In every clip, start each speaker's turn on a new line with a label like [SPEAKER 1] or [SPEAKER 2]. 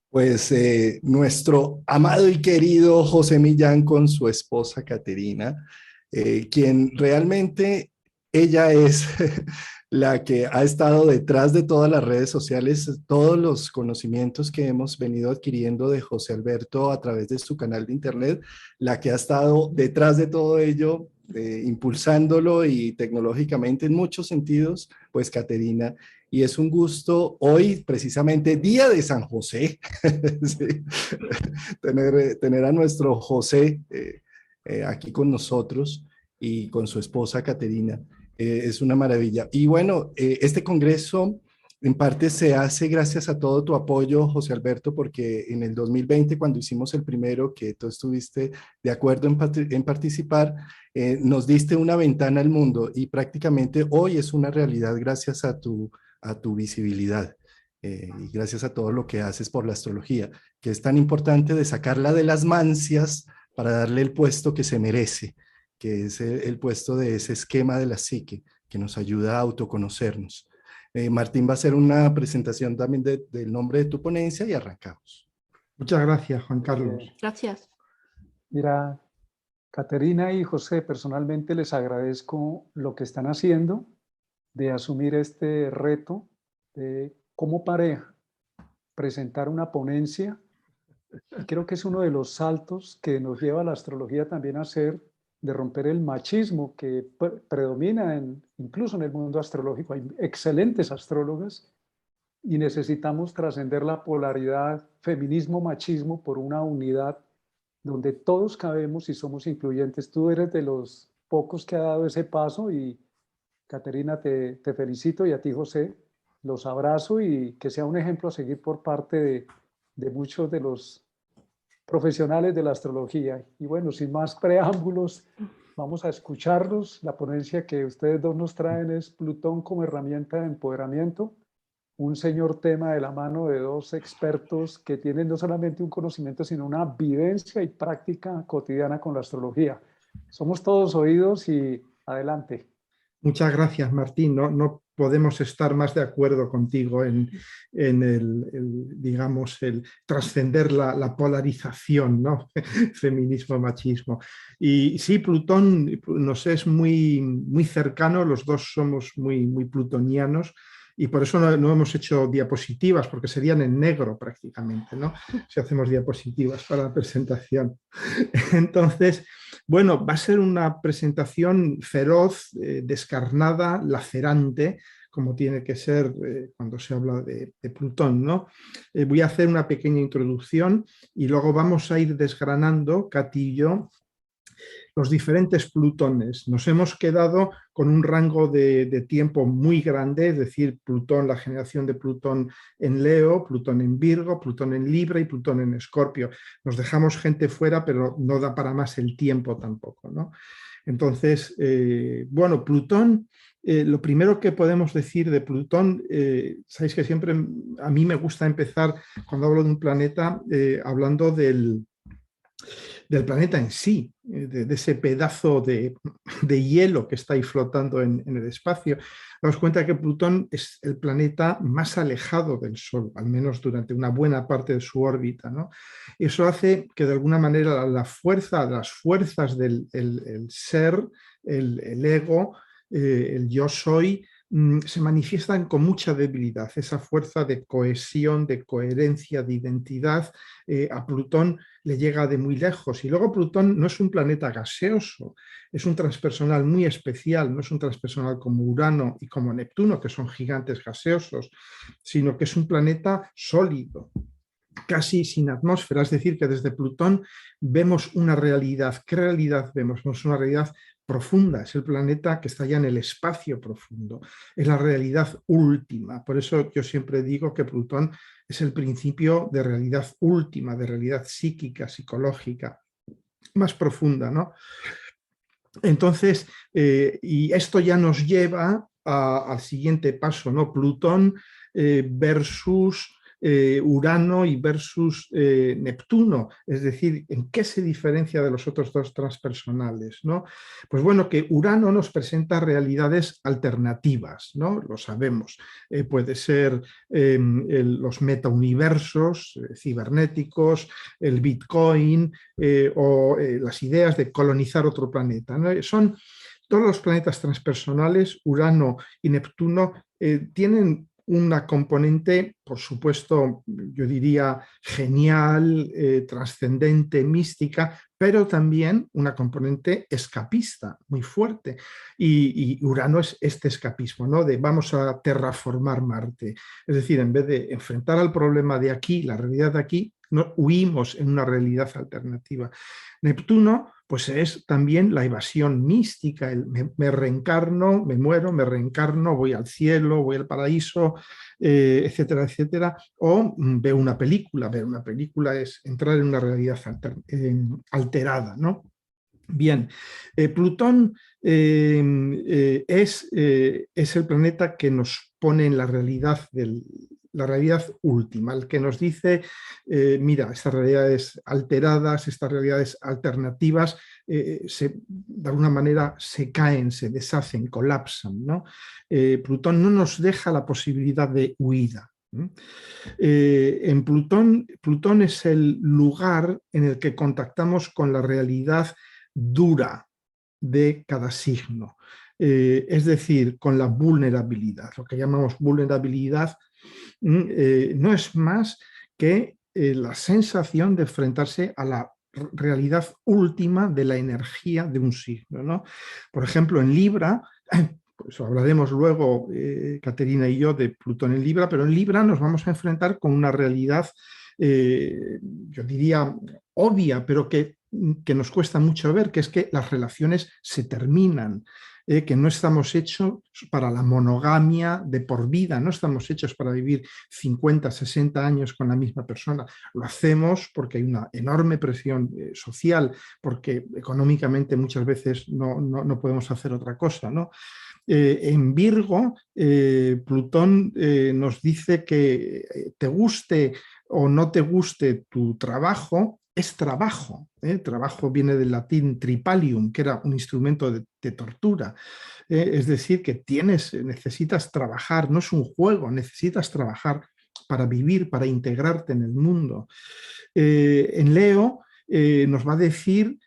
[SPEAKER 1] Pues nuestro amado y querido José Millán con su esposa Caterina, quien realmente ella es la que ha estado detrás de todas las redes sociales, todos los conocimientos que hemos venido adquiriendo de José Alberto a través de su canal de internet, la que ha estado detrás de todo ello, impulsándolo y tecnológicamente en muchos sentidos, pues Caterina. Y es un gusto hoy, precisamente día de San José, sí, tener a nuestro José aquí con nosotros y con su esposa Caterina. Es una maravilla. Y bueno, este congreso en parte se hace gracias a todo tu apoyo, José Alberto, porque en el 2020, cuando hicimos el primero, que tú estuviste de acuerdo en participar, nos diste una ventana al mundo y prácticamente hoy es una realidad gracias a tu visibilidad. Y gracias a todo lo que haces por la astrología, que es tan importante de sacarla de las mancias para darle el puesto que se merece, que es el puesto de ese esquema de la psique, que nos ayuda a autoconocernos. Martín va a hacer una presentación también del nombre de tu ponencia y arrancamos.
[SPEAKER 2] Muchas gracias, Juan Carlos.
[SPEAKER 3] Gracias.
[SPEAKER 4] Mira, Caterina y José, personalmente les agradezco lo que están haciendo de asumir este reto de como pareja presentar una ponencia. Y creo que es uno de los saltos que nos lleva a la astrología también a hacer, de romper el machismo que predomina incluso en el mundo astrológico. Hay excelentes astrólogas y necesitamos trascender la polaridad feminismo-machismo por una unidad donde todos cabemos y somos incluyentes. Tú eres de los pocos que ha dado ese paso y Caterina, te felicito, y a ti, José, los abrazo y que sea un ejemplo a seguir por parte de muchos de los profesionales de la astrología. Y bueno, sin más preámbulos, vamos a escucharlos. La ponencia que ustedes dos nos traen es Plutón como herramienta de empoderamiento, un señor tema de la mano de dos expertos que tienen no solamente un conocimiento, sino una vivencia y práctica cotidiana con la astrología. Somos todos oídos y adelante.
[SPEAKER 2] Muchas gracias, Martín. No podemos estar más de acuerdo contigo en digamos, el trascender la polarización, ¿no? Feminismo-machismo. Y sí, Plutón nos es muy cercano, los dos somos muy plutonianos, y por eso no hemos hecho diapositivas, porque serían en negro prácticamente, ¿no? Si hacemos diapositivas para la presentación. Entonces, bueno, va a ser una presentación feroz, descarnada, lacerante, como tiene que ser cuando se habla de Plutón, ¿no? Voy a hacer una pequeña introducción y luego vamos a ir desgranando, Katy y yo, los diferentes plutones. Nos hemos quedado con un rango de tiempo muy grande, es decir, Plutón, la generación de Plutón en Leo, Plutón en Virgo, Plutón en Libra y Plutón en Escorpio. Nos dejamos gente fuera, pero no da para más el tiempo tampoco, ¿no? Entonces, bueno, Plutón, lo primero que podemos decir de Plutón, sabéis que siempre a mí me gusta empezar cuando hablo de un planeta hablando del planeta en sí, de ese pedazo de hielo que está ahí flotando en el espacio. Damos cuenta que Plutón es el planeta más alejado del Sol, al menos durante una buena parte de su órbita, ¿no? Eso hace que de alguna manera las fuerzas del el ser, el ego, el yo soy, se manifiestan con mucha debilidad. Esa fuerza de cohesión, de coherencia, de identidad, a Plutón le llega de muy lejos. Y luego Plutón no es un planeta gaseoso, es un transpersonal muy especial, no es un transpersonal como Urano y como Neptuno, que son gigantes gaseosos, sino que es un planeta sólido, casi sin atmósfera, es decir, que desde Plutón vemos una realidad. ¿Qué realidad vemos? Vemos una realidad profunda, es el planeta que está ya en el espacio profundo, es la realidad última. Por eso yo siempre digo que Plutón es el principio de realidad última, de realidad psíquica, psicológica, más profunda, ¿no? Entonces, y esto ya nos lleva al siguiente paso, ¿no? Plutón versus Urano y versus Neptuno, es decir, ¿en qué se diferencia de los otros dos transpersonales, ¿no? Pues bueno, que Urano nos presenta realidades alternativas, ¿no? Lo sabemos. Puede ser los metauniversos cibernéticos, el Bitcoin o las ideas de colonizar otro planeta, ¿no? Son todos los planetas transpersonales, Urano y Neptuno, tienen una componente, por supuesto, yo diría genial, trascendente, mística, pero también una componente escapista muy fuerte. Y Urano es este escapismo, ¿no? De vamos a terraformar Marte. Es decir, en vez de enfrentar al problema de aquí, la realidad de aquí, no, huimos en una realidad alternativa. Neptuno, pues es también la evasión mística, me reencarno, me muero, me reencarno, voy al cielo, voy al paraíso, etcétera, etcétera, o veo una película. Ver una película es entrar en una realidad alterada, ¿no? Bien, Plutón es el planeta que nos pone en la realidad la realidad última, el que nos dice, mira, estas realidades alteradas, estas realidades alternativas, de alguna manera se caen, se deshacen, colapsan, ¿no? Plutón no nos deja la posibilidad de huida. En Plutón es el lugar en el que contactamos con la realidad dura de cada signo, es decir, con la vulnerabilidad. Lo que llamamos vulnerabilidad no es más que la sensación de enfrentarse a la realidad última de la energía de un signo, ¿no? Por ejemplo, en Libra, pues hablaremos luego, Caterina y yo, de Plutón en Libra, pero en Libra nos vamos a enfrentar con una realidad, yo diría, obvia, pero que nos cuesta mucho ver, que es que las relaciones se terminan, que no estamos hechos para la monogamia de por vida, no estamos hechos para vivir 50, 60 años con la misma persona. Lo hacemos porque hay una enorme presión social, porque económicamente muchas veces no podemos hacer otra cosa, ¿no? En Virgo, Plutón nos dice que te guste o no te guste tu trabajo, es trabajo. Trabajo viene del latín tripalium, que era un instrumento de tortura. Es decir, que necesitas trabajar, no es un juego, necesitas trabajar para vivir, para integrarte en el mundo. En Leo nos va a decir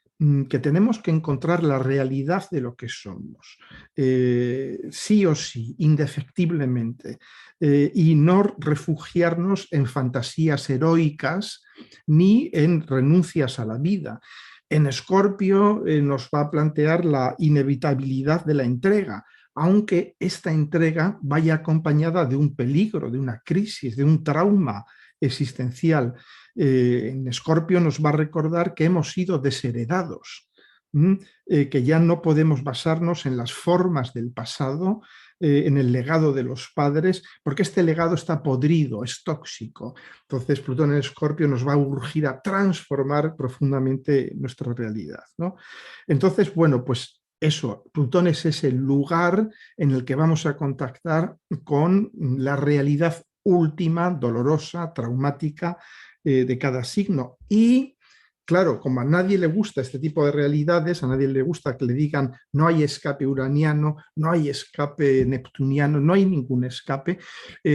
[SPEAKER 2] que tenemos que encontrar la realidad de lo que somos, sí o sí, indefectiblemente, y no refugiarnos en fantasías heroicas ni en renuncias a la vida. En Escorpio nos va a plantear la inevitabilidad de la entrega, aunque esta entrega vaya acompañada de un peligro, de una crisis, de un trauma existencial. En Escorpio nos va a recordar que hemos sido desheredados, que ya no podemos basarnos en las formas del pasado, en el legado de los padres, porque este legado está podrido, es tóxico. Entonces Plutón en Escorpio nos va a urgir a transformar profundamente nuestra realidad, ¿no? Entonces, bueno, pues eso, Plutón es ese lugar en el que vamos a contactar con la realidad última, dolorosa, traumática de cada signo. Y claro, como a nadie le gusta este tipo de realidades, a nadie le gusta que le digan no hay escape uraniano, no hay escape neptuniano, no hay ningún escape,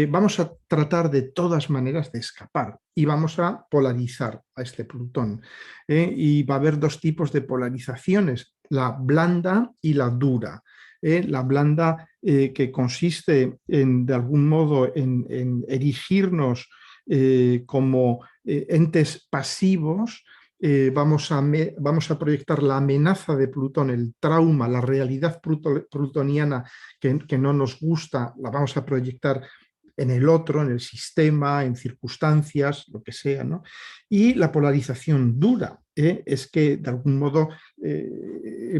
[SPEAKER 2] vamos a tratar de todas maneras de escapar y vamos a polarizar a este Plutón. Y va a haber dos tipos de polarizaciones, la blanda y la dura. La blanda que consiste de algún modo en erigirnos como entes pasivos. Vamos a proyectar la amenaza de Plutón, el trauma, la realidad plutoniana que no nos gusta, la vamos a proyectar en el otro, en el sistema, en circunstancias, lo que sea, ¿no? Y la polarización dura es que de algún modo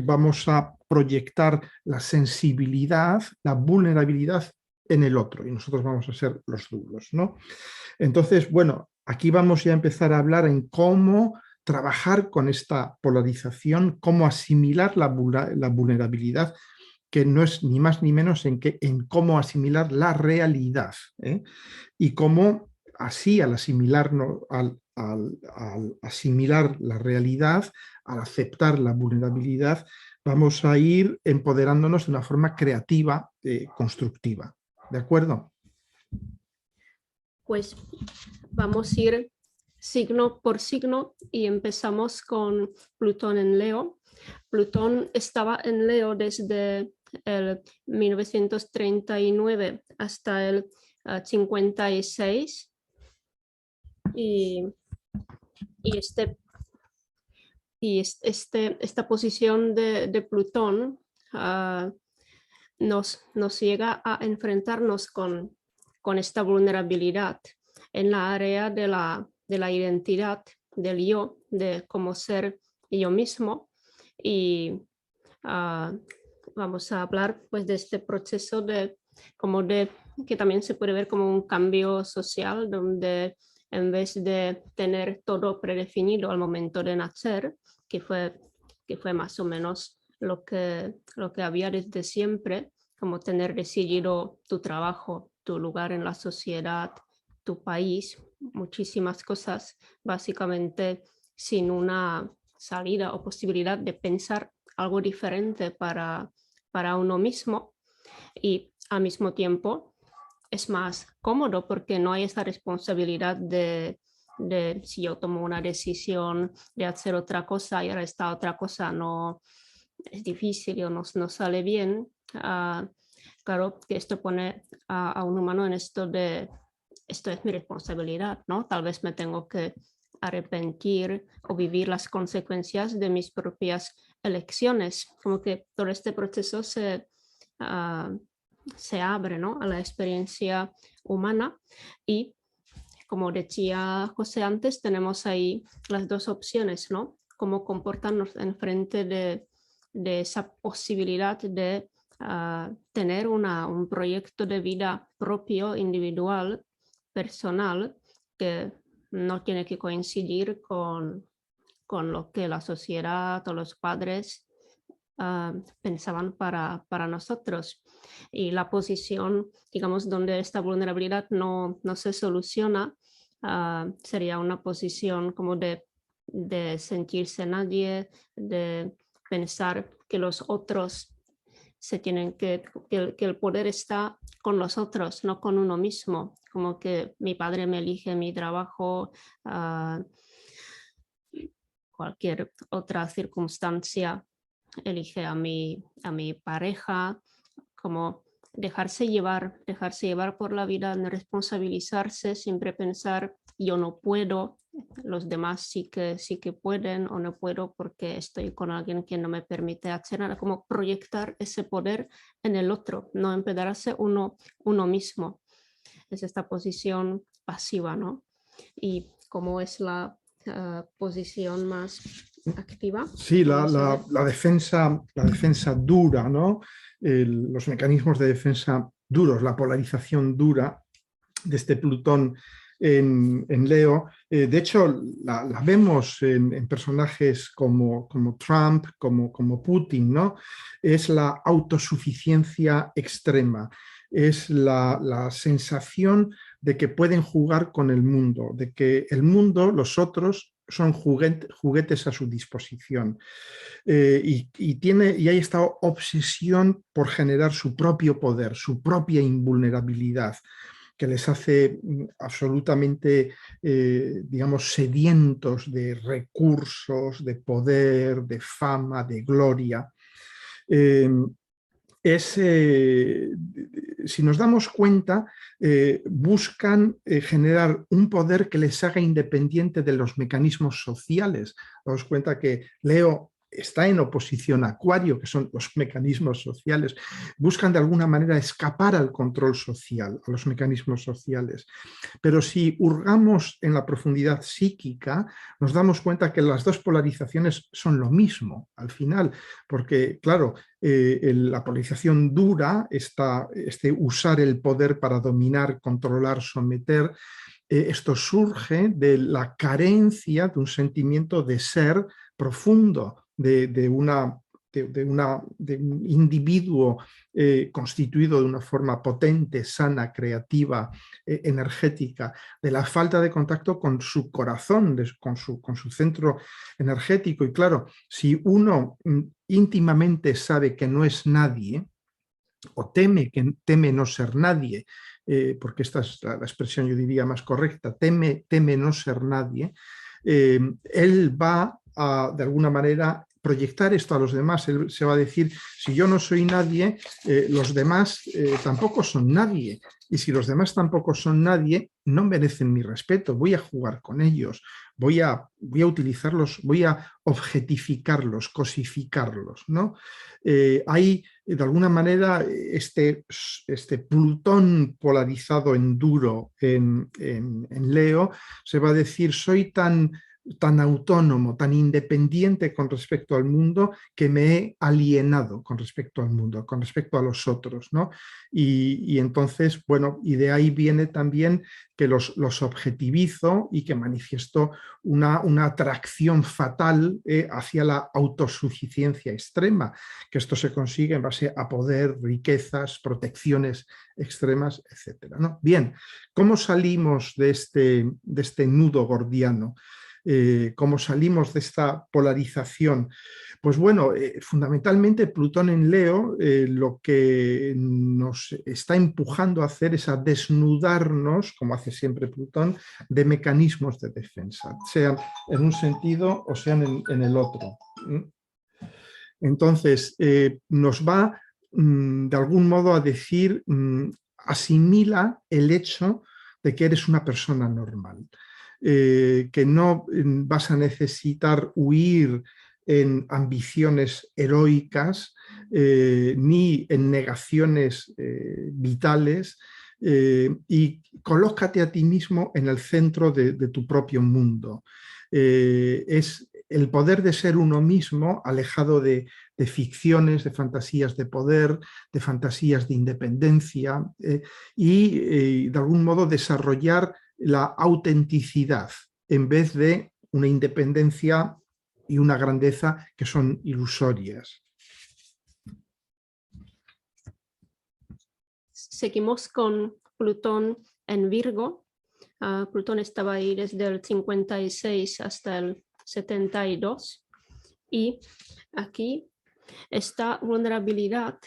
[SPEAKER 2] vamos a proyectar la sensibilidad, la vulnerabilidad en el otro y nosotros vamos a ser los duros, ¿no? Entonces, bueno, aquí vamos ya a empezar a hablar en cómo trabajar con esta polarización, cómo asimilar la vulnerabilidad, que no es ni más ni menos en cómo asimilar la realidad, y cómo así al asimilar la realidad, al aceptar la vulnerabilidad, vamos a ir empoderándonos de una forma creativa, constructiva. ¿De acuerdo?
[SPEAKER 3] Pues vamos a ir signo por signo y empezamos con Plutón en Leo. Plutón estaba en Leo desde el 1939 hasta el 56 y esta posición de Plutón nos llega a enfrentarnos con esta vulnerabilidad en la área de la identidad, del yo, de cómo ser yo mismo. Y vamos a hablar pues de este proceso que también se puede ver como un cambio social, donde en vez de tener todo predefinido al momento de nacer, que fue más o menos lo que había desde siempre, como tener decidido tu trabajo, tu lugar en la sociedad, tu país, muchísimas cosas, básicamente sin una salida o posibilidad de pensar algo diferente para uno mismo, y al mismo tiempo es más cómodo porque no hay esa responsabilidad de si yo tomo una decisión de hacer otra cosa y ahora esta otra cosa no es difícil o no sale bien. Claro que esto pone a un humano en esto de esto es mi responsabilidad, ¿no? Tal vez me tengo que arrepentir o vivir las consecuencias de mis propias elecciones, como que todo este proceso se abre, ¿no?, a la experiencia humana. Y como decía José antes, tenemos ahí las dos opciones, ¿no? Cómo comportarnos en frente de esa posibilidad de tener un proyecto de vida propio, individual, personal, que no tiene que coincidir con lo que la sociedad o los padres pensaban para nosotros. Y la posición, digamos, donde esta vulnerabilidad no se soluciona, sería una posición como de sentirse nadie, de pensar que los otros que el poder está con los otros, no con uno mismo, como que mi padre me elige mi trabajo, cualquier otra circunstancia elige a mi pareja, como dejarse llevar por la vida, no responsabilizarse, siempre pensar yo no puedo, los demás sí que pueden, o no puedo porque estoy con alguien que no me permite hacer nada, como proyectar ese poder en el otro, no empedarse uno mismo. Es esta posición pasiva, ¿no? Y como es la posición más activa.
[SPEAKER 2] Sí, la defensa dura, ¿no? Los mecanismos de defensa duros, la polarización dura de este Plutón en Leo. De hecho, la vemos en personajes como Trump, como Putin, ¿no? Es la autosuficiencia extrema, es la sensación de que pueden jugar con el mundo, de que el mundo, los otros, son juguetes a su disposición. Y hay esta obsesión por generar su propio poder, su propia invulnerabilidad, que les hace absolutamente, digamos, sedientos de recursos, de poder, de fama, de gloria. Si nos damos cuenta, buscan generar un poder que les haga independiente de los mecanismos sociales. Damos cuenta que Leo está en oposición a Acuario, que son los mecanismos sociales. Buscan de alguna manera escapar al control social, a los mecanismos sociales. Pero si hurgamos en la profundidad psíquica, nos damos cuenta que las dos polarizaciones son lo mismo al final, porque, claro, la polarización dura, usar el poder para dominar, controlar, someter, esto surge de la carencia de un sentimiento de ser profundo, de una de un individuo constituido de una forma potente, sana, creativa, energética, de la falta de contacto con su corazón, con su centro energético. Y claro, si uno íntimamente sabe que no es nadie, o teme no ser nadie, porque esta es la expresión, yo diría, más correcta, teme no ser nadie, él va a, de alguna manera, proyectar esto a los demás. Él se va a decir, si yo no soy nadie, los demás tampoco son nadie. Y si los demás tampoco son nadie, no merecen mi respeto. Voy a jugar con ellos, voy a utilizarlos, voy a objetificarlos, cosificarlos, ¿no? Hay, de alguna manera, este Plutón polarizado en duro en Leo, se va a decir, soy tan autónomo, tan independiente con respecto al mundo, que me he alienado con respecto al mundo, con respecto a los otros, ¿no? Y entonces, bueno, y de ahí viene también que los objetivizo y que manifiesto una atracción fatal hacia la autosuficiencia extrema, que esto se consigue en base a poder, riquezas, protecciones extremas, etc., ¿no? Bien, ¿cómo salimos de este nudo gordiano? ¿Cómo salimos de esta polarización? Pues bueno, fundamentalmente Plutón en Leo lo que nos está empujando a hacer es a desnudarnos, como hace siempre Plutón, de mecanismos de defensa, sean en un sentido o sean en el otro. Entonces, nos va de algún modo a decir, asimila el hecho de que eres una persona normal. Que no vas a necesitar huir en ambiciones heroicas ni en negaciones vitales, y colócate a ti mismo en el centro de tu propio mundo. Es el poder de ser uno mismo, alejado de ficciones, de fantasías de poder, de fantasías de independencia, y de algún modo desarrollar la autenticidad en vez de una independencia y una grandeza que son ilusorias.
[SPEAKER 3] Seguimos con Plutón en Virgo. Plutón estaba ahí desde el 56 hasta el 72 y aquí esta vulnerabilidad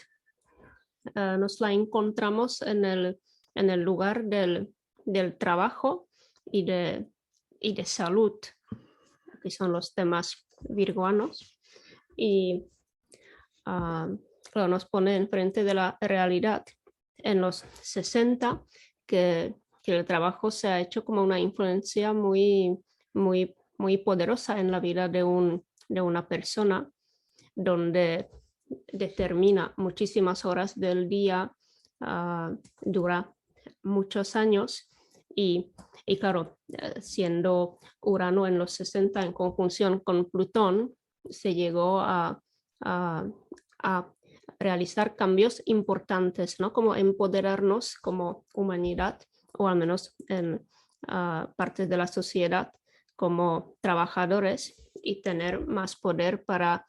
[SPEAKER 3] nos la encontramos en el lugar del trabajo y de salud. Aquí son los temas virgoanos y claro, nos pone enfrente de la realidad en los 60 que el trabajo se ha hecho como una influencia muy, muy, muy poderosa en la vida de una persona, donde determina muchísimas horas del día, dura muchos años y claro, siendo Urano en los 60 en conjunción con Plutón, se llegó a realizar cambios importantes, ¿no? Como empoderarnos como humanidad, o al menos en partes de la sociedad como trabajadores, y tener más poder para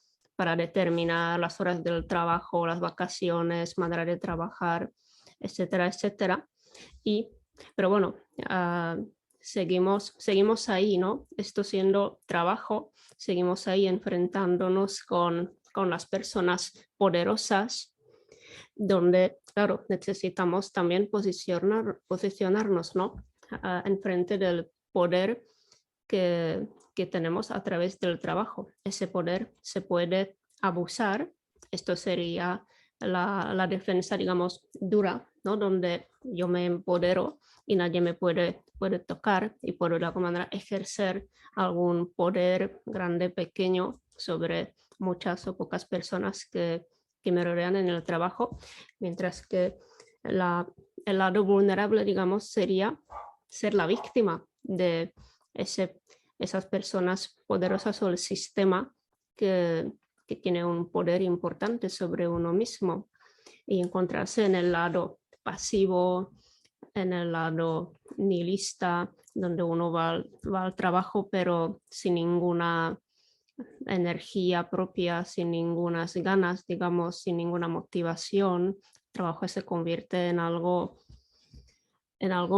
[SPEAKER 3] determinar las horas del trabajo, las vacaciones, manera de trabajar, etcétera, etcétera. Pero bueno, seguimos ahí, ¿no? Esto siendo trabajo, seguimos ahí enfrentándonos con las personas poderosas, donde, claro, necesitamos también posicionarnos, ¿no? Enfrente del poder que tenemos a través del trabajo. Ese poder se puede abusar. Esto sería la defensa, digamos, dura, ¿no? Donde yo me empodero y nadie me puede tocar y puedo de alguna manera ejercer algún poder grande, pequeño, sobre muchas o pocas personas que me rodean en el trabajo, mientras que el lado vulnerable, digamos, sería ser la víctima de esas personas poderosas o el sistema que tiene un poder importante sobre uno mismo, y encontrarse en el lado pasivo, en el lado nihilista, donde uno va al trabajo pero sin ninguna energía propia, sin ninguna ganas, digamos, sin ninguna motivación, el trabajo se convierte en algo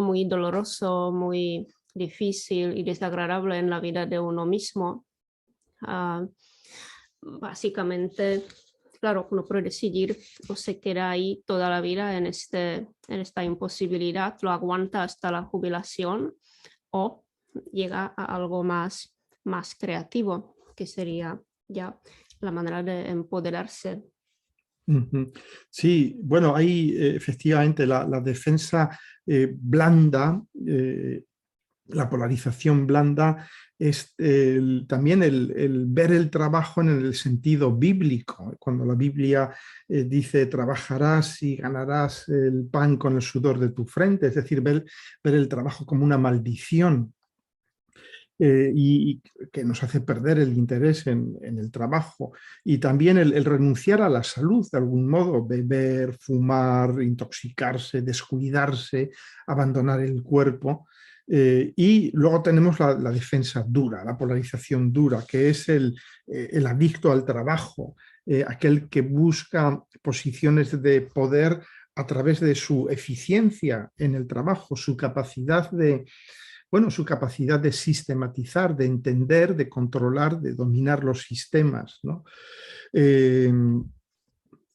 [SPEAKER 3] muy doloroso, muy difícil y desagradable en la vida de uno mismo. Básicamente, claro, uno puede decidir o se queda ahí toda la vida en esta imposibilidad, lo aguanta hasta la jubilación o llega a algo más creativo, que sería ya la manera de empoderarse.
[SPEAKER 2] Sí, bueno, hay efectivamente la defensa blanda, la polarización blanda es también el ver el trabajo en el sentido bíblico. Cuando la Biblia dice trabajarás y ganarás el pan con el sudor de tu frente, es decir, ver el trabajo como una maldición. Y que nos hace perder el interés en el trabajo y también el renunciar a la salud de algún modo, beber, fumar, intoxicarse, descuidarse, abandonar el cuerpo. Y luego tenemos la defensa dura, la polarización dura, que es el adicto al trabajo, aquel que busca posiciones de poder a través de su eficiencia en el trabajo, su capacidad de sistematizar, de entender, de controlar, de dominar los sistemas, ¿no?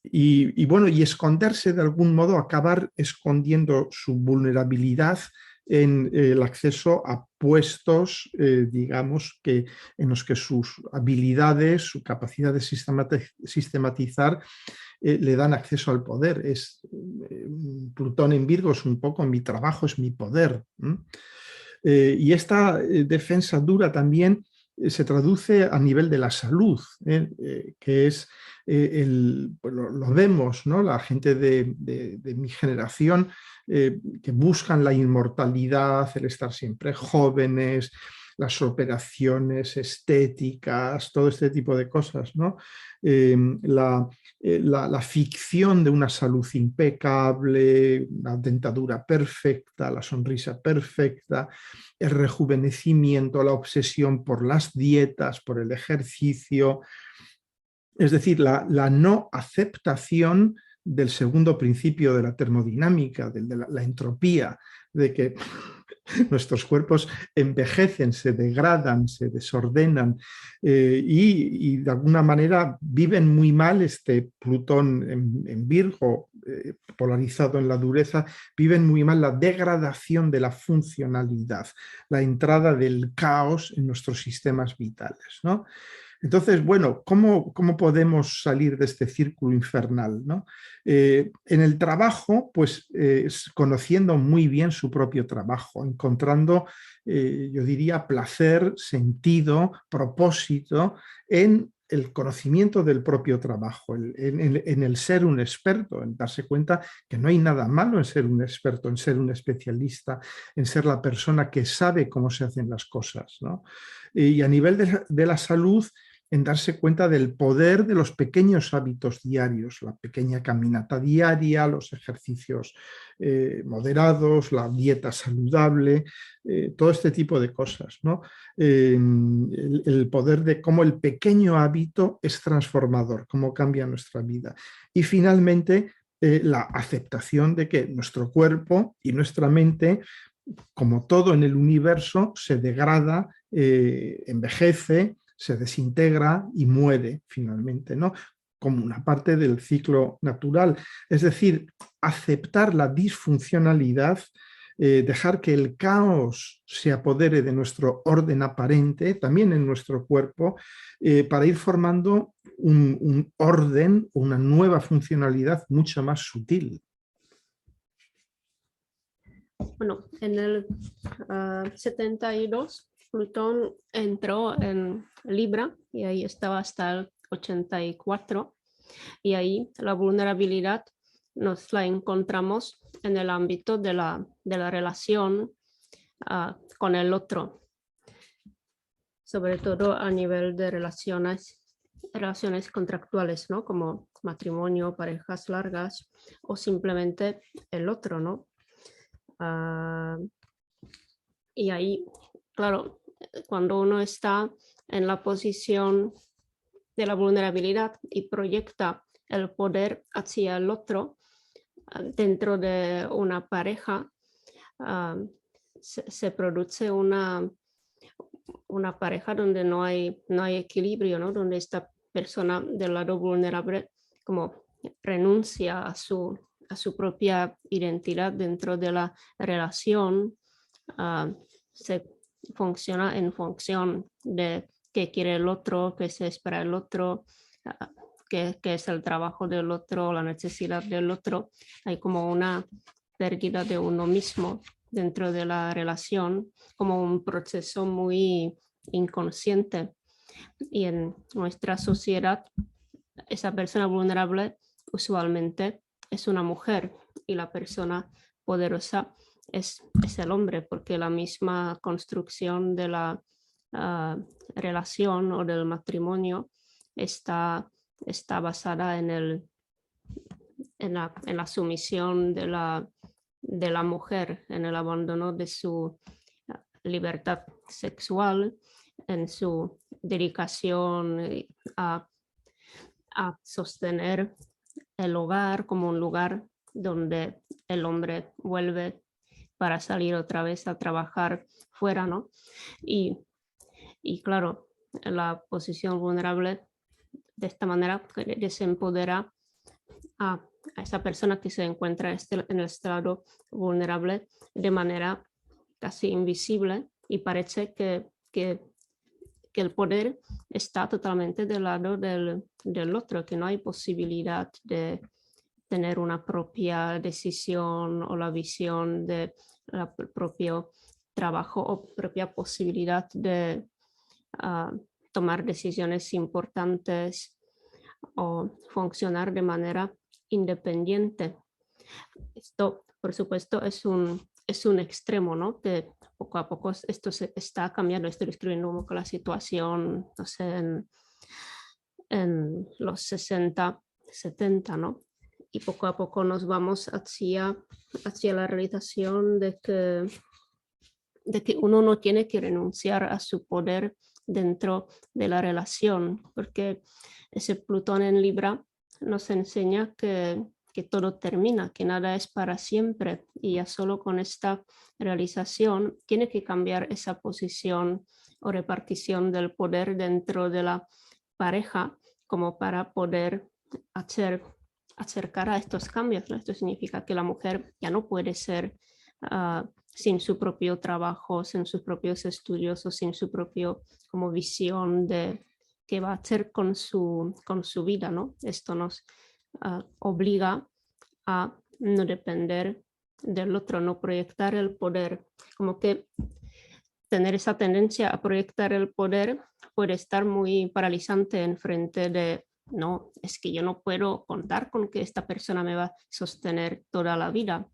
[SPEAKER 2] Y esconderse de algún modo, acabar escondiendo su vulnerabilidad en el acceso a puestos, digamos, en los que sus habilidades, su capacidad de sistematizar, le dan acceso al poder. Plutón en Virgo es un poco mi trabajo, es mi poder. Y esta defensa dura también se traduce a nivel de la salud, que es, lo vemos, ¿no? La gente de mi generación que buscan la inmortalidad, el estar siempre jóvenes, las operaciones estéticas, todo este tipo de cosas, ¿no? La ficción de una salud impecable, la dentadura perfecta, la sonrisa perfecta, el rejuvenecimiento, la obsesión por las dietas, por el ejercicio, es decir, la no aceptación del segundo principio de la termodinámica, de la entropía, de que nuestros cuerpos envejecen, se degradan, se desordenan y de alguna manera viven muy mal. Este Plutón en Virgo, polarizado en la dureza, viven muy mal la degradación de la funcionalidad, la entrada del caos en nuestros sistemas vitales, ¿no? Entonces, bueno, ¿cómo podemos salir de este círculo infernal, ¿no? En el trabajo, pues conociendo muy bien su propio trabajo, encontrando, yo diría, placer, sentido, propósito en el conocimiento del propio trabajo, en el ser un experto, en darse cuenta que no hay nada malo en ser un experto, en ser un especialista, en ser la persona que sabe cómo se hacen las cosas, ¿no? Y a nivel de la salud, en darse cuenta del poder de los pequeños hábitos diarios, la pequeña caminata diaria, los ejercicios moderados, la dieta saludable, todo este tipo de cosas, ¿no? El poder de cómo el pequeño hábito es transformador, cómo cambia nuestra vida. Y finalmente, la aceptación de que nuestro cuerpo y nuestra mente, como todo en el universo, se degrada, envejece, se desintegra y muere finalmente, ¿no? Como una parte del ciclo natural. Es decir, aceptar la disfuncionalidad, dejar que el caos se apodere de nuestro orden aparente, también en nuestro cuerpo, para ir formando un orden, una nueva funcionalidad mucho más sutil.
[SPEAKER 3] Bueno, en el 72 Plutón entró en Libra y ahí estaba hasta el 84 y ahí la vulnerabilidad nos la encontramos en el ámbito de la relación con el otro, sobre todo a nivel de relaciones contractuales, ¿no? Como matrimonio, parejas largas o simplemente el otro, ¿no? Y ahí, claro, cuando uno está en la posición de la vulnerabilidad y proyecta el poder hacia el otro dentro de una pareja, se produce una pareja donde no hay equilibrio, ¿no? Donde esta persona del lado vulnerable como renuncia a su propia identidad dentro de la relación, se funciona en función de qué quiere el otro, qué se espera el otro, qué es el trabajo del otro, la necesidad del otro. Hay como una pérdida de uno mismo dentro de la relación, como un proceso muy inconsciente. Y en nuestra sociedad, esa persona vulnerable usualmente es una mujer y la persona poderosa es el hombre, porque la misma construcción de la relación o del matrimonio está basada en la sumisión de la mujer, en el abandono de su libertad sexual, en su dedicación a sostener el hogar como un lugar donde el hombre vuelve para salir otra vez a trabajar fuera, ¿no? Y claro, la posición vulnerable de esta manera desempodera a esa persona que se encuentra en el estado vulnerable de manera casi invisible, y parece que el poder está totalmente del lado del otro, que no hay posibilidad de tener una propia decisión o la visión de propio trabajo o propia posibilidad de tomar decisiones importantes o funcionar de manera independiente. Esto, por supuesto, es un extremo, ¿no? Que poco a poco esto se está cambiando. Estoy describiendo un poco la situación, no sé, en los 60, 70, ¿no? Y poco a poco nos vamos hacia la realización de que uno no tiene que renunciar a su poder dentro de la relación, porque ese Plutón en Libra nos enseña que todo termina, que nada es para siempre, y ya solo con esta realización tiene que cambiar esa posición o repartición del poder dentro de la pareja como para poder acercar a estos cambios, ¿no? Esto significa que la mujer ya no puede ser sin su propio trabajo, sin sus propios estudios o sin su propio como visión de qué va a hacer con su vida, ¿no? Esto nos obliga a no depender del otro, no proyectar el poder, como que tener esa tendencia a proyectar el poder puede estar muy paralizante en frente de no, es que yo no puedo contar con que esta persona me va a sostener toda la vida.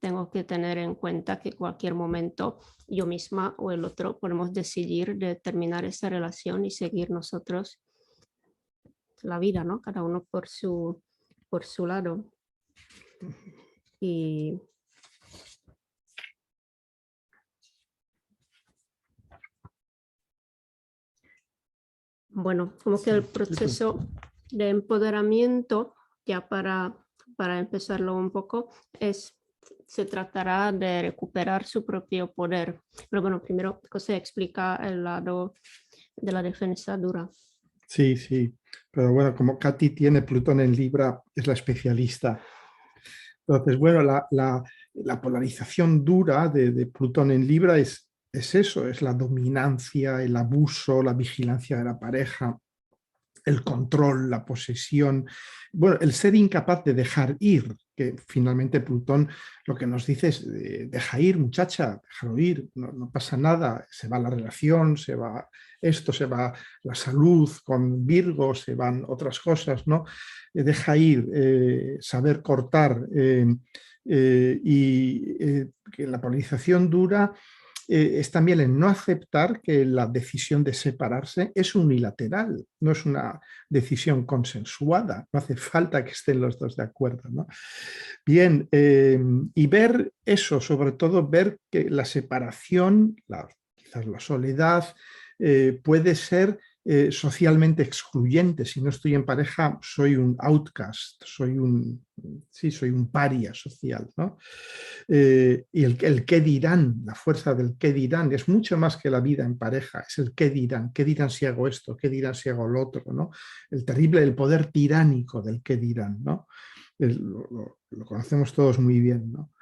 [SPEAKER 3] Tengo que tener en cuenta que en cualquier momento yo misma o el otro podemos decidir de terminar esa relación y seguir nosotros la vida, ¿no? Cada uno por su lado. Y bueno, como que el proceso de empoderamiento, ya para empezarlo un poco, se tratará de recuperar su propio poder. Pero bueno, primero José explica el lado de la defensa dura.
[SPEAKER 2] Sí, sí, pero bueno, como Katy tiene Plutón en Libra, es la especialista. Entonces, bueno, la polarización dura de Plutón en Libra es eso, es la dominancia, el abuso, la vigilancia de la pareja, el control, la posesión, bueno, el ser incapaz de dejar ir, que finalmente Plutón lo que nos dice es deja ir, muchacha, déjalo ir, no pasa nada, se va la relación, se va esto, se va la salud con Virgo, se van otras cosas, ¿no? Deja ir, saber cortar y que la polarización dura es también el no aceptar que la decisión de separarse es unilateral, no es una decisión consensuada, no hace falta que estén los dos de acuerdo, ¿no? Bien, y ver eso, sobre todo ver que la separación, quizás la soledad, puede ser socialmente excluyente. Si no estoy en pareja, soy un outcast, soy un paria social, ¿no? Y el qué dirán, la fuerza del qué dirán, es mucho más que la vida en pareja, es el qué dirán si hago esto, qué dirán si hago lo otro, ¿no? El poder tiránico del qué dirán, ¿no? Lo conocemos todos muy bien, ¿no?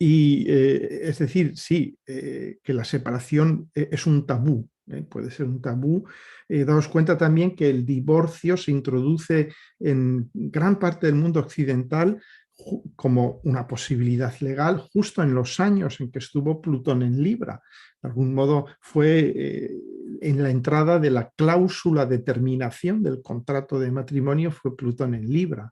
[SPEAKER 2] Es decir, sí, que la separación es un tabú, puede ser un tabú. Daos cuenta también que el divorcio se introduce en gran parte del mundo occidental como una posibilidad legal justo en los años en que estuvo Plutón en Libra. De algún modo fue en la entrada de la cláusula de terminación del contrato de matrimonio, fue Plutón en Libra.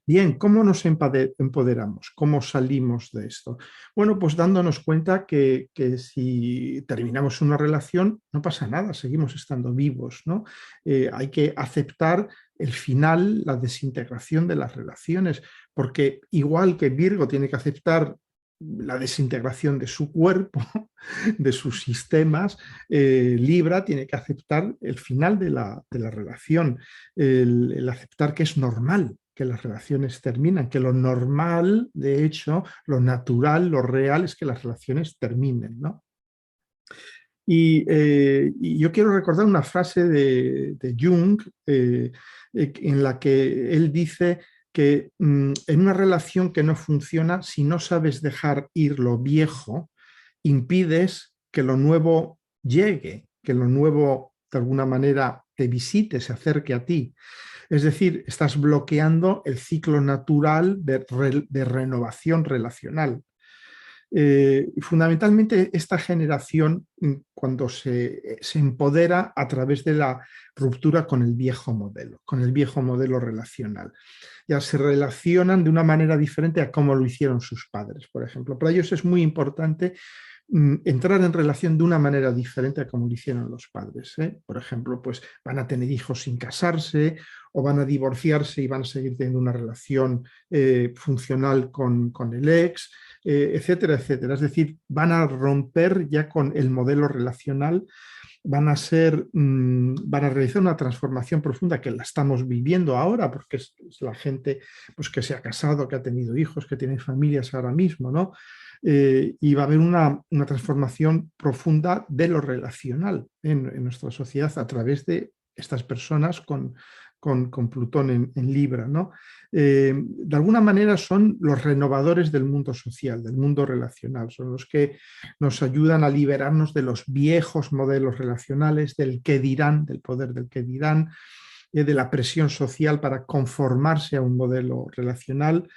[SPEAKER 2] Bien, ¿cómo nos empoderamos? ¿Cómo salimos de esto? Bueno, pues dándonos cuenta que si terminamos una relación, no pasa nada, seguimos estando vivos, ¿no? Hay que aceptar el final, la desintegración de las relaciones, porque igual que Virgo tiene que aceptar la desintegración de su cuerpo, de sus sistemas, Libra tiene que aceptar el final de la relación, el aceptar que es normal que las relaciones terminan, que lo normal, de hecho, lo natural, lo real es que las relaciones terminen, ¿no? Y yo quiero recordar una frase de Jung en la que él dice que en una relación que no funciona, si no sabes dejar ir lo viejo, impides que lo nuevo llegue, que lo nuevo de alguna manera te visite, se acerque a ti. Es decir, estás bloqueando el ciclo natural de renovación relacional. Fundamentalmente esta generación, cuando se empodera a través de la ruptura con el viejo modelo relacional. Ya se relacionan de una manera diferente a cómo lo hicieron sus padres, por ejemplo. Para ellos es muy importante entrar en relación de una manera diferente a como lo hicieron los padres. Por ejemplo, pues van a tener hijos sin casarse o van a divorciarse y van a seguir teniendo una relación funcional con el ex, etcétera, etcétera. Es decir, van a romper ya con el modelo relacional, van a realizar una transformación profunda que la estamos viviendo ahora, porque es la gente pues, que se ha casado, que ha tenido hijos, que tiene familias ahora mismo, ¿no? Y va a haber una transformación profunda de lo relacional en nuestra sociedad a través de estas personas con Plutón en Libra, ¿no? De alguna manera son los renovadores del mundo social, del mundo relacional, son los que nos ayudan a liberarnos de los viejos modelos relacionales, del qué dirán, del poder del qué dirán, de la presión social para conformarse a un modelo relacional.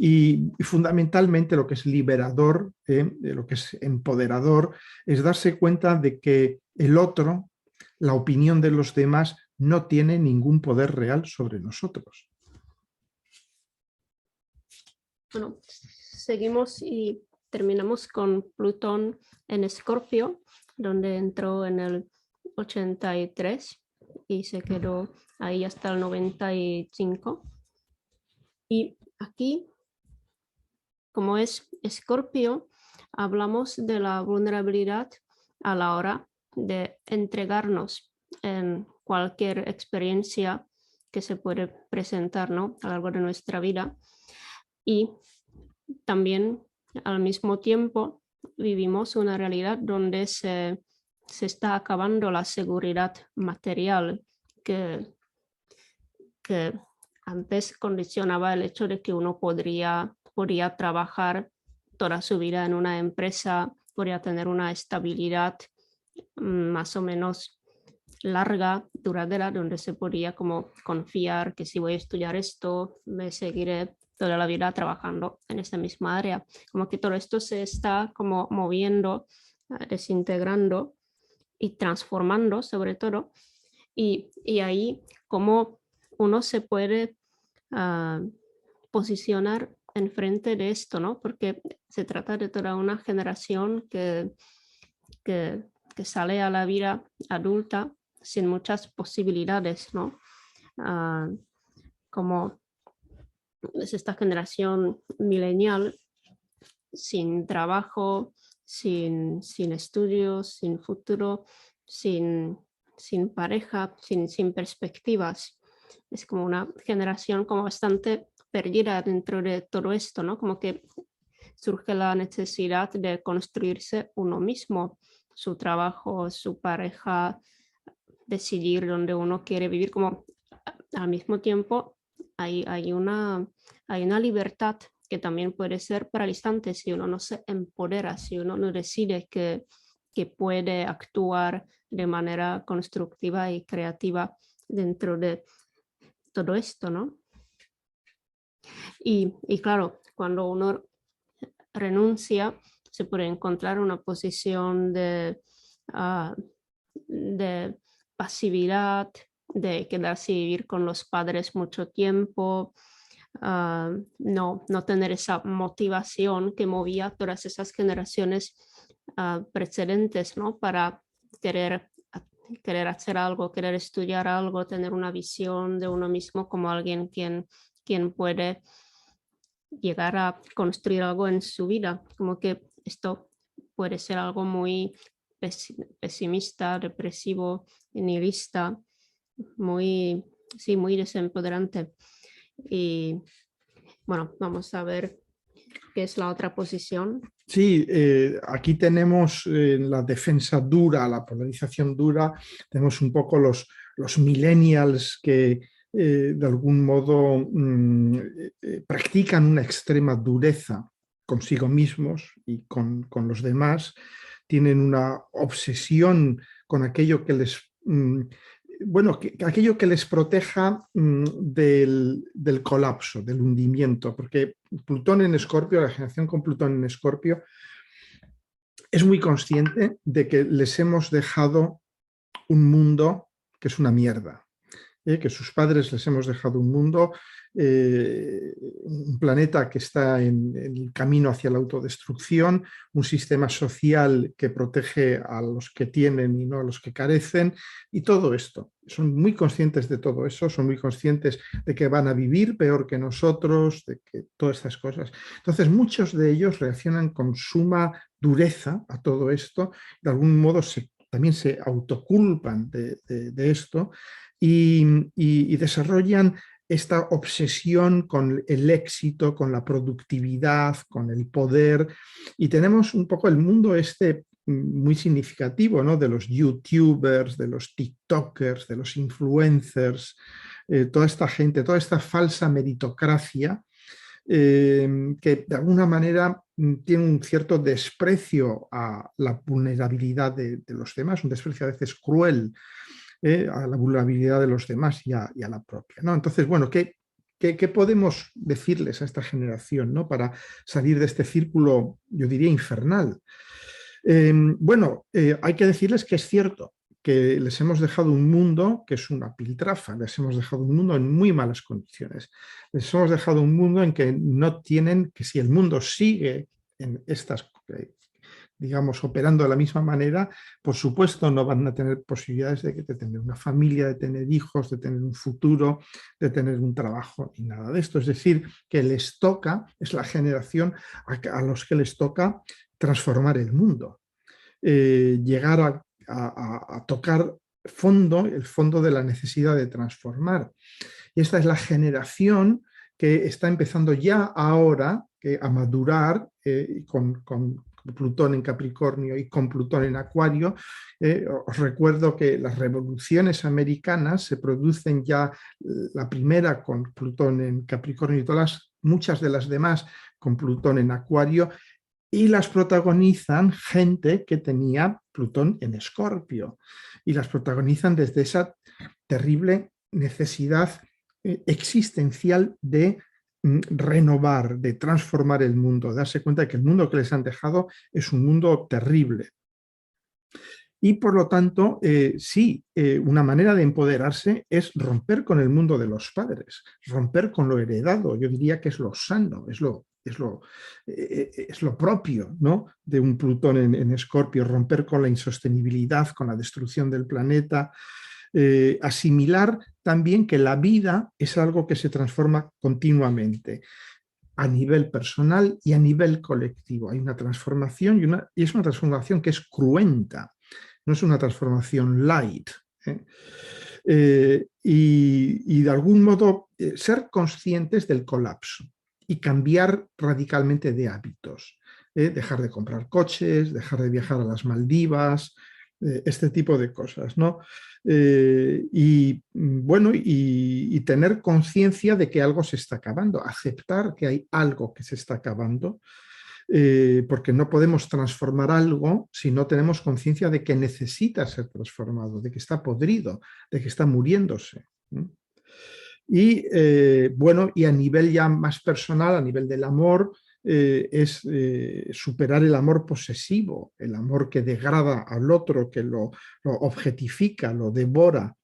[SPEAKER 2] Y fundamentalmente lo que es liberador, lo que es empoderador, es darse cuenta de que el otro, la opinión de los demás, no tiene ningún poder real sobre nosotros.
[SPEAKER 3] Bueno, seguimos y terminamos con Plutón en Escorpio, donde entró en el 83 y se quedó ahí hasta el 95. Y aquí, como es Escorpio, hablamos de la vulnerabilidad a la hora de entregarnos en cualquier experiencia que se puede presentar, ¿no? A lo largo de nuestra vida. Y también al mismo tiempo vivimos una realidad donde se está acabando la seguridad material que antes condicionaba el hecho de que uno podía trabajar toda su vida en una empresa, podría tener una estabilidad más o menos larga, duradera, donde se podía como confiar que si voy a estudiar esto, me seguiré toda la vida trabajando en esta misma área. Como que todo esto se está como moviendo, desintegrando y transformando sobre todo. Y ahí como uno se puede posicionar enfrente de esto, ¿no? Porque se trata de toda una generación que sale a la vida adulta sin muchas posibilidades, ¿no? Como es esta generación milenial sin trabajo, sin estudios, sin futuro, sin pareja, sin perspectivas. Es como una generación como bastante perdida dentro de todo esto, ¿no? Como que surge la necesidad de construirse uno mismo, su trabajo, su pareja, decidir dónde uno quiere vivir, como al mismo tiempo hay una libertad que también puede ser paralizante si uno no se empodera, si uno no decide que puede actuar de manera constructiva y creativa dentro de todo esto, ¿no? Y claro, cuando uno renuncia, se puede encontrar una posición de pasividad, de quedarse y vivir con los padres mucho tiempo, no tener esa motivación que movía todas esas generaciones precedentes, ¿no? Para querer hacer algo, querer estudiar algo, tener una visión de uno mismo como alguien quien puede llegar a construir algo en su vida. Como que esto puede ser algo muy pesimista, depresivo, nihilista, muy desempoderante. Y bueno, vamos a ver qué es la otra posición.
[SPEAKER 2] Sí, aquí tenemos la defensa dura, la polarización dura, tenemos un poco los millennials que de algún modo practican una extrema dureza consigo mismos y con los demás, tienen una obsesión con aquello que les... aquello que les proteja del colapso, del hundimiento, porque Plutón en Escorpio, la generación con Plutón en Escorpio, es muy consciente de que les hemos dejado un mundo que es una mierda, que sus padres les hemos dejado un mundo, un planeta que está en el camino hacia la autodestrucción, un sistema social que protege a los que tienen y no a los que carecen, y todo esto. Son muy conscientes de todo eso, son muy conscientes de que van a vivir peor que nosotros, de que todas estas cosas. Entonces, muchos de ellos reaccionan con suma dureza a todo esto, de algún modo también se autoculpan de esto y desarrollan esta obsesión con el éxito, con la productividad, con el poder, y tenemos un poco el mundo muy significativo, ¿no? De los youtubers, de los tiktokers, de los influencers, toda esta gente, toda esta falsa meritocracia que de alguna manera tiene un cierto desprecio a la vulnerabilidad de los demás, un desprecio a veces cruel a la vulnerabilidad de los demás y a la propia, ¿no? Entonces, bueno, ¿qué podemos decirles a esta generación, ¿no? Para salir de este círculo, yo diría, infernal? Hay que decirles que es cierto que les hemos dejado un mundo que es una piltrafa, les hemos dejado un mundo en muy malas condiciones, les hemos dejado un mundo en que no tienen, que si el mundo sigue en estas digamos, operando de la misma manera, por supuesto no van a tener posibilidades de tener una familia, de tener hijos, de tener un futuro, de tener un trabajo y nada de esto. Es decir, que les toca, es la generación a los que les toca transformar el mundo, llegar a tocar el fondo de la necesidad de transformar. Y esta es la generación que está empezando ya ahora a madurar con Plutón en Capricornio y con Plutón en Acuario. Os recuerdo que las revoluciones americanas se producen ya, la primera con Plutón en Capricornio y muchas de las demás con Plutón en Acuario, y las protagonizan gente que tenía Plutón en Escorpio, y las protagonizan desde esa terrible necesidad existencial de renovar, de transformar el mundo, darse cuenta de que el mundo que les han dejado es un mundo terrible. Y por lo tanto, una manera de empoderarse es romper con el mundo de los padres, romper con lo heredado. Yo diría que es lo sano, es lo propio, ¿no? De un Plutón en Escorpio, romper con la insostenibilidad, con la destrucción del planeta. Asimilar también que la vida es algo que se transforma continuamente. a nivel personal y a nivel colectivo. Hay una transformación y es una transformación que es cruenta, no es una transformación light. Y de algún modo ser conscientes del colapso y cambiar radicalmente de hábitos. Dejar de comprar coches, dejar de viajar a las Maldivas, este tipo de cosas, ¿no? Y bueno, y tener conciencia de que algo se está acabando, aceptar que hay algo que se está acabando, porque no podemos transformar algo si no tenemos conciencia de que necesita ser transformado, de que está podrido, de que está muriéndose. Y bueno, y a nivel ya más personal, a nivel del amor, es superar el amor posesivo, el amor que degrada al otro, que lo objetifica, lo devora.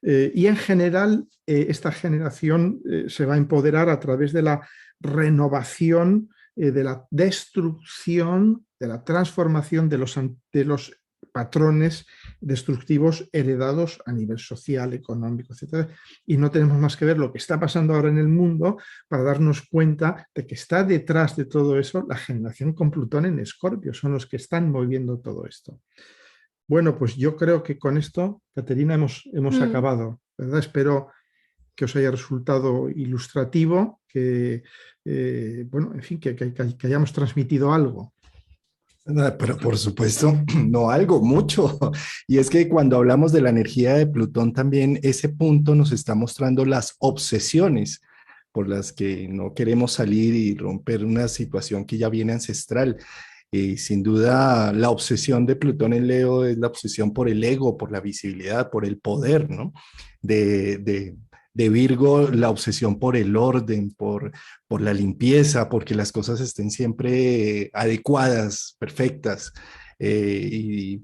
[SPEAKER 2] Y en general, esta generación se va a empoderar a través de la renovación, de la destrucción, de la transformación de los patrones destructivos heredados a nivel social, económico, etc. Y no tenemos más que ver lo que está pasando ahora en el mundo para darnos cuenta de que está detrás de todo eso la generación con Plutón en Escorpio, son los que están moviendo todo esto. Bueno, pues yo creo que con esto, Caterina, hemos acabado, ¿verdad? Espero que os haya resultado ilustrativo, que, bueno, en fin, que hayamos transmitido algo.
[SPEAKER 1] Pero por supuesto, no algo, mucho. Y es que cuando hablamos de la energía de Plutón también ese punto nos está mostrando las obsesiones por las que no queremos salir y romper una situación que ya viene ancestral. Y sin duda la obsesión de Plutón en Leo es la obsesión por el ego, por la visibilidad, por el poder, ¿no? De Virgo, la obsesión por el orden, por la limpieza, porque las cosas estén siempre adecuadas, perfectas. Y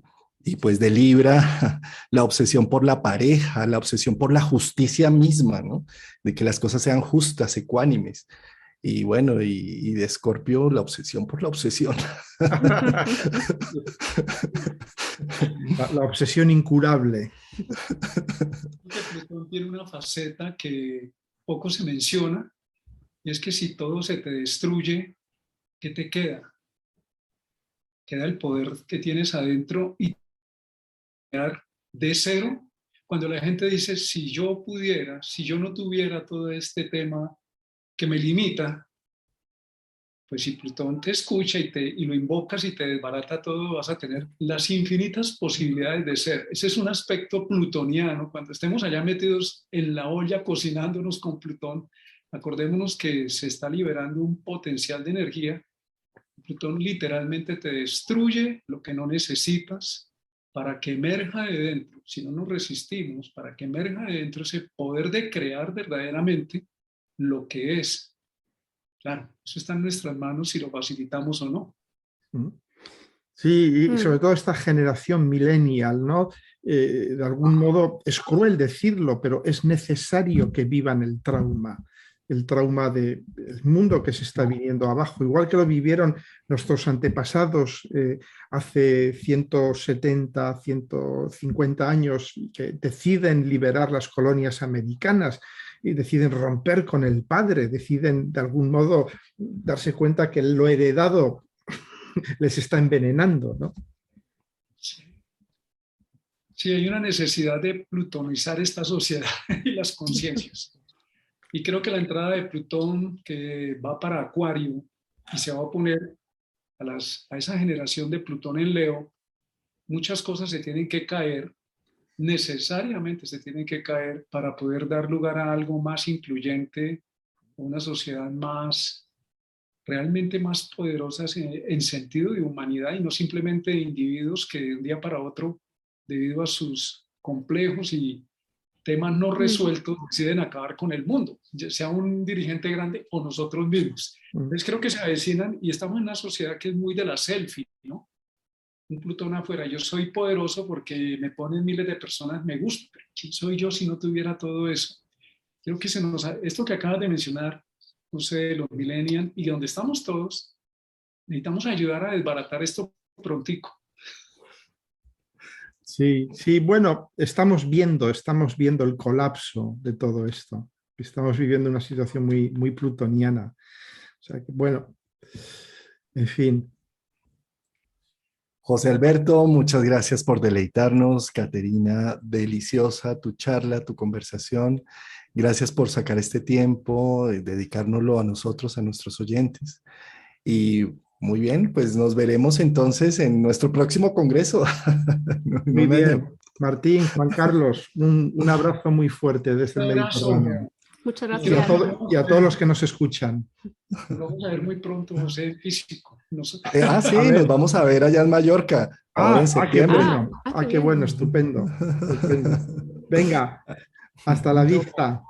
[SPEAKER 1] pues de Libra, la obsesión por la pareja, la obsesión por la justicia misma, ¿no? De que las cosas sean justas, ecuánimes. Y bueno, y de Escorpio, la obsesión por la obsesión.
[SPEAKER 2] La obsesión incurable.
[SPEAKER 4] Plutón tiene una faceta que poco se menciona, y es que si todo se te destruye, ¿qué te queda? Queda el poder que tienes adentro y crear de cero. Cuando la gente dice, si yo pudiera, si yo no tuviera todo este tema que me limita, pues si Plutón te escucha y lo invocas y te desbarata todo, vas a tener las infinitas posibilidades de ser. Ese es un aspecto plutoniano. Cuando estemos allá metidos en la olla cocinándonos con Plutón, acordémonos que se está liberando un potencial de energía. Plutón literalmente te destruye lo que no necesitas para que emerja de dentro. Si no nos resistimos, para que emerja de dentro ese poder de crear verdaderamente lo que es. Claro, eso está en nuestras manos si lo facilitamos o no.
[SPEAKER 2] Sí, y sobre todo esta generación millennial, ¿no? De algún modo es cruel decirlo, pero es necesario que vivan el trauma del mundo que se está viniendo abajo, igual que lo vivieron nuestros antepasados hace 170, 150 años, que deciden liberar las colonias americanas y deciden romper con el padre, deciden de algún modo darse cuenta que lo heredado les está envenenando, ¿no?
[SPEAKER 4] Sí, hay una necesidad de plutonizar esta sociedad y las conciencias. Y creo que la entrada de Plutón, que va para Acuario y se va a oponer a esa generación de Plutón en Leo, muchas cosas se tienen que caer, necesariamente se tienen que caer para poder dar lugar a algo más incluyente, una sociedad más, realmente más poderosa en sentido de humanidad y no simplemente de individuos que de un día para otro, debido a sus complejos y temas no resueltos, deciden acabar con el mundo, ya sea un dirigente grande o nosotros mismos. Entonces creo que se avecinan y estamos en una sociedad que es muy de la selfie, ¿no? Un Plutón afuera, yo soy poderoso porque me ponen miles de personas, me gusta, pero ¿quién soy yo si no tuviera todo eso? Creo que esto que acabas de mencionar, no sé, los millennials y donde estamos todos, necesitamos ayudar a desbaratar esto prontico.
[SPEAKER 2] Sí, sí, bueno, estamos viendo el colapso de todo esto. Estamos viviendo una situación muy, muy plutoniana. sea que, bueno, en fin.
[SPEAKER 1] José Alberto, muchas gracias por deleitarnos. Caterina, deliciosa tu charla, tu conversación. Gracias por sacar este tiempo, dedicárnoslo a nosotros, a nuestros oyentes. Y muy bien, pues nos veremos entonces en nuestro próximo congreso. En
[SPEAKER 2] Muy
[SPEAKER 1] un año.
[SPEAKER 2] bien. Martín, Juan Carlos, un abrazo muy fuerte desde el
[SPEAKER 4] Un abrazo.
[SPEAKER 2] Mediterráneo.
[SPEAKER 3] Muchas
[SPEAKER 2] Y a,
[SPEAKER 3] gracias.
[SPEAKER 2] y a todos los que nos escuchan.
[SPEAKER 4] Nos vamos a ver muy pronto, José, físico.
[SPEAKER 1] Sí,
[SPEAKER 2] A ver.
[SPEAKER 1] nos vamos a ver allá en Mallorca, ahora en
[SPEAKER 2] Qué
[SPEAKER 1] septiembre.
[SPEAKER 2] bueno.
[SPEAKER 3] qué
[SPEAKER 2] Qué
[SPEAKER 3] bien.
[SPEAKER 2] bueno, estupendo. Estupendo. Venga, hasta la vista.